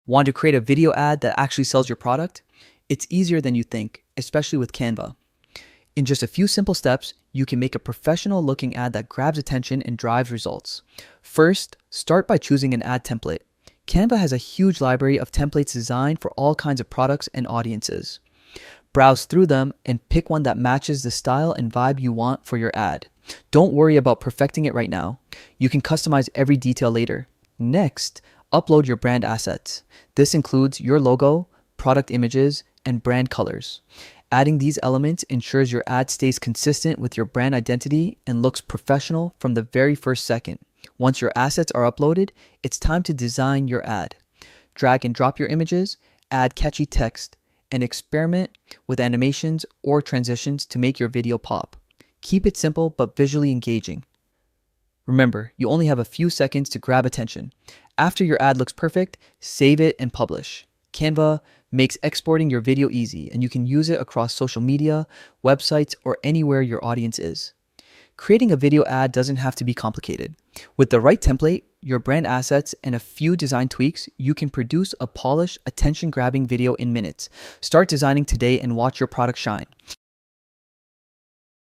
Want to create a video ad that actually sells your product? It's easier than you think, especially with Canva. In just a few simple steps, you can make a professional looking ad that grabs attention and drives results. First, start by choosing an ad template. Canva has a huge library of templates designed for all kinds of products and audiences. Browse through them and pick one that matches the style and vibe you want for your ad. Don't worry about perfecting it right now. You can customize every detail later. Next, upload your brand assets. This includes your logo, product images, and brand colors. Adding these elements ensures your ad stays consistent with your brand identity and looks professional from the very first second. Once your assets are uploaded, it's time to design your ad. Drag and drop your images, add catchy text, and experiment with animations or transitions to make your video pop. Keep it simple but visually engaging. Remember, you only have a few seconds to grab attention. After your ad looks perfect, save it and publish. Canva makes exporting your video easy, and you can use it across social media, websites, or anywhere your audience is. Creating a video ad doesn't have to be complicated. With the right template, your brand assets, and a few design tweaks, you can produce a polished, attention-grabbing video in minutes. Start designing today and watch your product shine.